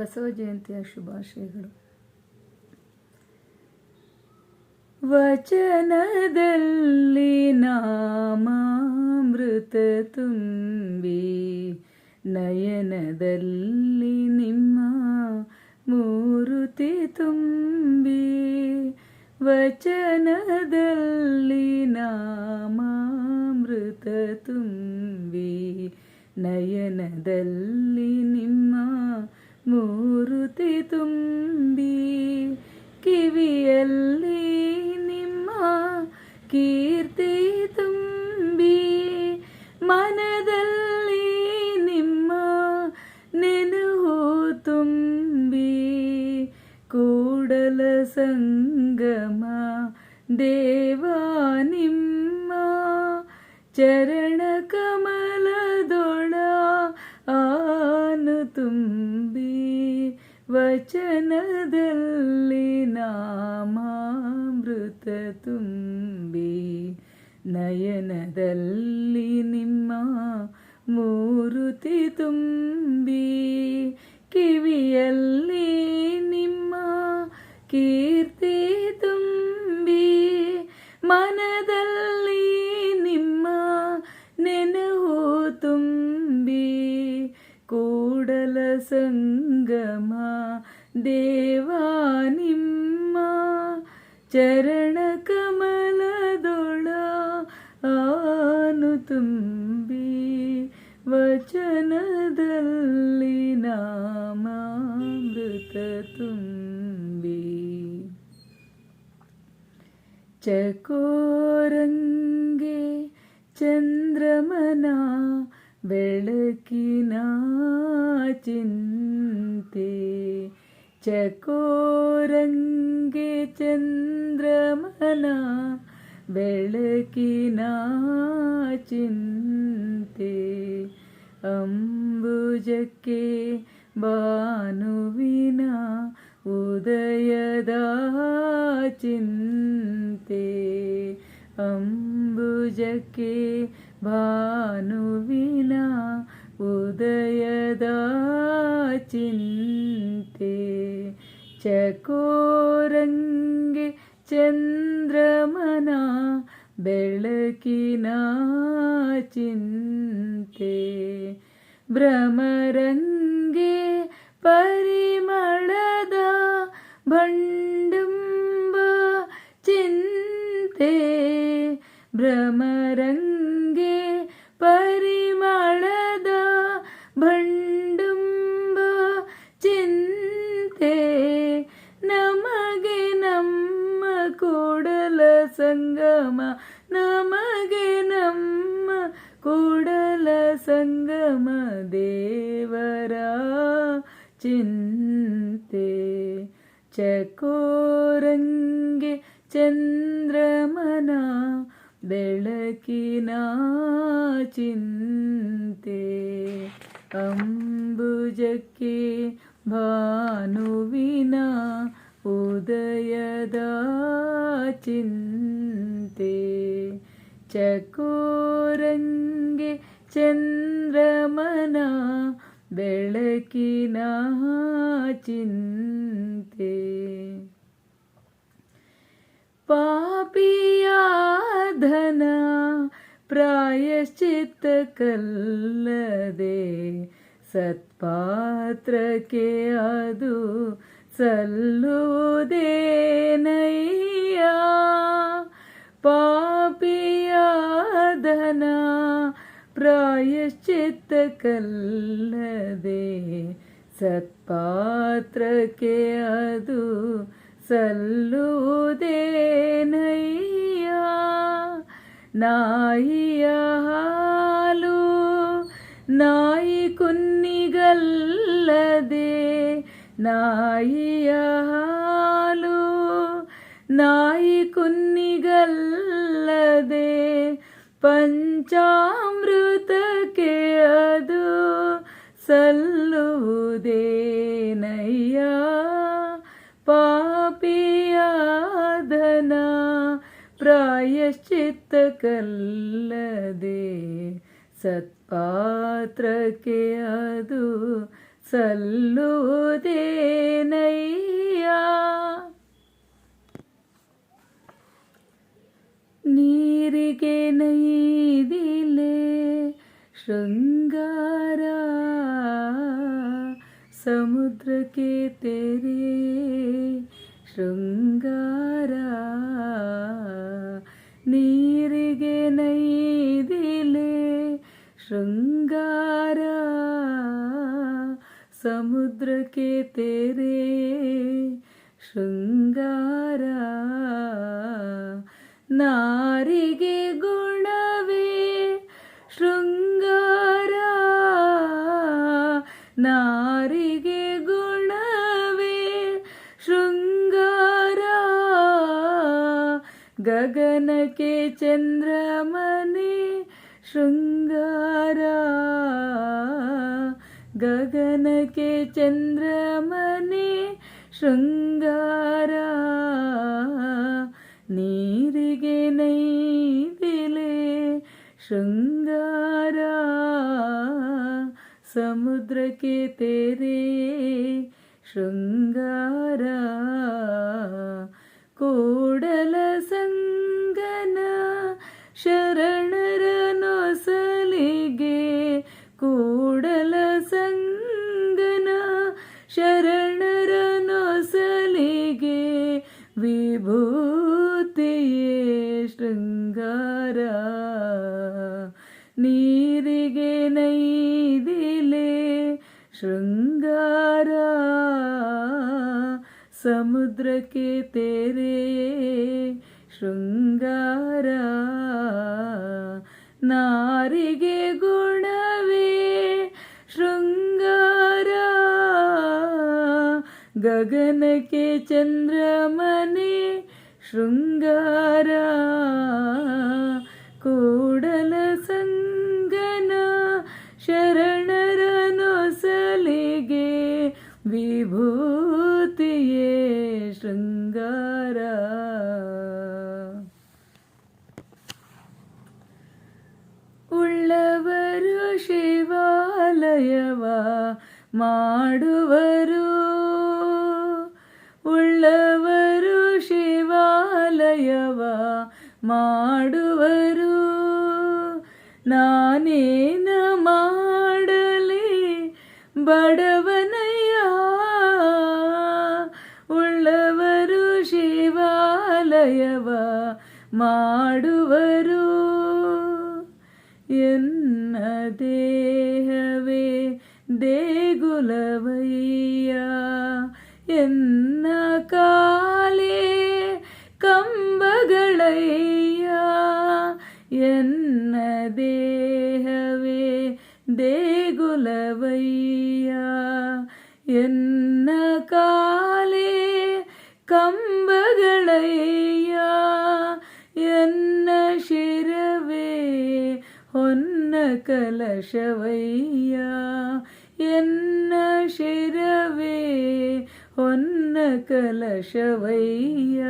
ಬಸವ ಜಯಂತಿಯ ಶುಭಾಶಯಗಳು. ವಚನದಲ್ಲಿ ನಾಮಾಮೃತ ತುಂಬಿ, ನಯನದಲ್ಲಿ ನಿಮ್ಮ ಮೂರುತಿ ತುಂಬಿ. ವಚನದಲ್ಲಿ ನಾಮಾಮೃತ ತುಂಬಿ, ನಯನದಲ್ಲಿ ನಿಮ್ಮ ಮೂರುತಿ ತುಂಬಿ. ಕಿವಿಯಲ್ಲಿ ನಿಮ್ಮ ಕೀರ್ತಿ ತುಂಬಿ, ಮನದಲ್ಲಿ ನಿಮ್ಮ ನೆನಹು ತುಂಬಿ. ಕೂಡಲ ಸಂಗಮ ದೇವ ನಿಮ್ಮ ಚರಣ ಕಮಲದೊಳ ಆನು ತುಂಬಿ. ವಚನದಲ್ಲಿ ನಾಮಾಮೃತ ತುಂಬಿ, ನಯನದಲ್ಲಿ ನಿಮ್ಮ ಮೂರುತಿ ತುಂಬಿ. ಕಿವಿಯಲ್ಲಿ ನಿಮ್ಮ ಕೀರ್ತಿ ತುಂಬಿ, ಮನದಲ್ಲಿ ನಿಮ್ಮ ನೆನಹು ತುಂಬಿ. ಕೂಡಲ ಸಂಗಮ ದೇವ ನಿಮ್ಮ ಚರಣ ಕಮಲದೊಳ ಆನು ತುಂಬಿ. ವಚನದಲ್ಲಿ ನಾಮಾಮೃತ ತುಂಬಿ. ಚಕೋರಂಗೆ ಚಂದ್ರಮನ ಬೆಳಕಿನ ಚಿಂತೆ. ಚಕೋರಂಗೆ ಚಂದ್ರಮನ ಬೆಳಕಿನ ಚಿಂತೆ. ಅಂಬುಜಕ್ಕೆ ಭಾನುವಿನ ಉದಯದ ಚಿಂತೆ. ಅಂಬುಜಕ್ಕೆ ಭಾನುವಿನ ಉದಯದ ಚಿಂತೆ. ಚಕೋರಂಗೆ ಚಂದ್ರಮನ ಬೆಳಕಿನ ಚಿಂತೆ. ಭ್ರಮರಂಗೆ ಪರಿಮಳದ ಭಂಡುಂಬ ಚಿಂತೆ. ಭ್ರಮರಂಗೆ ಪರಿಮಳದ ಭಂಡುಂಬ ಚಿಂತೆ. ನಮಗೆ ನಮ್ಮ ಕೂಡಲ ಸಂಗಮ, ನಮಗೆ ನಮ್ಮ ಕೂಡಲ ಸಂಗಮ ದೇವರ ಚಿಂತೆ. ಚಕೋರಂಗೆ ಚಂದ್ರಮನ ಬೆಳಕಿನ ಚಿಂತೆ. ಅಂಬುಜಕ್ಕೆ ಭಾನುವಿನ ಉದಯದ ಚಿಂತೆ. ಚಕೋರಂಗೆ ಚಂದ್ರಮನ ಬೆಳಕಿನ ಚಿಂತೆ. ಪಾಪಿಯಾಧನ ಪ್ರಾಯಶ್ಚಿತ್ತ ಕಲ್ಲದೆ, ಸತ್ಪಾತ್ರಕ್ಕೆ ಅದು ಸಲ್ಲುವುದೇನಯ್ಯ. ಪಾಪಿಯಾಧನ ಪ್ರಾಯಶ್ಚಿತ್ತ ಕಲ್ಲದೆ, ಸತ್ಪಾತ್ರಕ್ಕೆ ಅದು ಸಲ್ಲುವುದೇನಯ್ಯ. ನಾಯಿಯ ಹಾಲು ನಾಯಿ ಕುನ್ನಿಗಲ್ಲದೆ, ನಾಯಿಯ ಹಾಲು ನಾಯಿ ಕುನ್ನಿಗಲ್ಲದೆ, ಪಂಚಾಮೃತಕ್ಕೆ ಅದು ಸಲ್ಲುವುದೇನಯ್ಯ. ಪಾಪಿಯಾಧನ ಪ್ರಾಯಶ್ಚಿತ್ತ ಕಲ್ಲದೆ, ಸತ್ಪಾತ್ರಕ್ಕೆ ಅದು ಸಲ್ಲುವುದೇನಯ್ಯ. ನೀರಿಗೆ ನೈದಿಲೆ ಶೃಂಗಾರ, ಸಮುದ್ರಕ್ಕೆ ತೆರೆ ಶೃಂಗಾರ. ನೀರಿಗೆ ನೈದಿಲೆ ಶೃಂಗಾರ, ಸಮುದ್ರಕ್ಕೆ ತೆರೆ ಶೃಂಗಾರ. ನಾರಿಗೆ ಗುಣವೇ ಶೃಂಗಾರ, ನಾರಿಗೆ ಗುಣವೇ ಶೃಂಗಾರ. ಗಗನಕ್ಕೆ ಚಂದ್ರಮನೆ ಶೃಂಗಾರ, ಗಗನಕ್ಕೆ ಚಂದ್ರಮನೆ ಶೃಂಗಾರ. ನೀರಿಗೆ ನೈದಿಲೆ ಶೃಂಗಾರ, ಸಮುದ್ರಕ್ಕೆ ತೆರೆ ಶೃಂಗಾರ. ಕೂಡಲ ಸಂಗನ ಶರಣರ ನೊಸಲಿಗೆ, ಕೂಡಲ ಸಂಗನ ಶರಣರ ನೊಸಲಿಗೆ, ವಿಭೂತಿಯೇ ಶೃಂಗಾರ. ನೀರಿಗೆ ನೈದಿಲೆ ಶೃಂಗಾರ, ಸಮುದ್ರಕ್ಕೆ ತೆರೆ ಶೃಂಗಾರ. ನಾರಿಗೆ ಗುಣವೇ ಶೃಂಗಾರ, ಗಗನಕ್ಕೆ ಚಂದ್ರಮನೆ ಶೃಂಗಾರ. ಕೂಡಲ ಸಂಗನ ಶರಣರ ನೊಸಲಿಗೆ, ವಿಭೂತಿಯೇ ಶೃಂಗಾರ. ಉಳ್ಳವರು ಶಿವಾಲಯವ ಮಾಡುವರು, ಉಳ್ಳವರು ಶಿವಾಲಯವ ಮಾಡುವರು. ನಾನೇನ ಮಾಡಲಿ ಬಡವನಯ್ಯ, ಉಳ್ಳವರು ಶಿವಾಲಯವ ಮಾಡುವರು. ಎನ್ನ ದೇಹವೇ ದೇಗುಲವಯ್ಯ, ಎನ್ನ ಕಾಲೇ ಕಂಬಗಳಯ್ಯ. ಎನ್ನ ದೇಹವೇ ದೇಗುಲವಯ್ಯ, ಎನ್ನ ಕಾಲೇ ಕಂಬಗಳಯ್ಯ. ಎನ್ನ ಶಿರವೇ ಹೊನ್ನ ಕಲಶವಯ್ಯ, ಎನ್ನ ಶಿರವೇ ಹೊನ್ನ ಕಲಶವಯ್ಯ.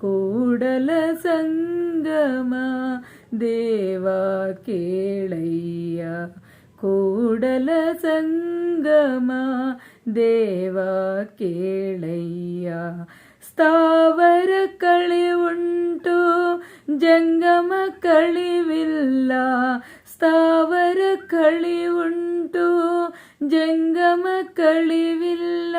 ಕೂಡಲ ಸಂಗಮ ದೇವ ಕೇಳಯ್ಯ, ಕೂಡಲ ಸಂಗಮ ದೇವ ಕೇಳಯ್ಯ. ಸ್ಥಾವರ ಕಳಿವುಂಟು ಜಂಗಮ ಕಳಿವಿಲ್ಲ, ಸ್ಥಾವರ ಕಳಿವುಂಟು ಜಂಗಮ ಕಳಿವಿಲ್ಲ.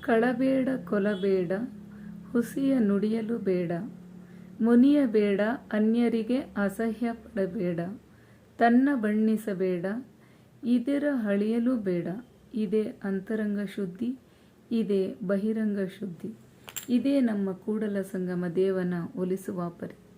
ಕಳಬೇಡ ಕೊಲಬೇಡ, ಹುಸಿಯ ನುಡಿಯಲು ಬೇಡ, ಮುನಿಯಬೇಡ, ಅನ್ಯರಿಗೆ ಅಸಹ್ಯ ಪಡಬೇಡ, ತನ್ನ ಬಣ್ಣಿಸಬೇಡ, ಇದರ ಹಳಿಯಲು ಬೇಡ. ಇದೇ ಅಂತರಂಗ ಶುದ್ಧಿ, ಇದೇ ಬಹಿರಂಗ ಶುದ್ಧಿ. ಇದೇ ನಮ್ಮ ಕೂಡಲ ಸಂಗಮ ದೇವನ ಒಲಿಸುವ ಪರಿ.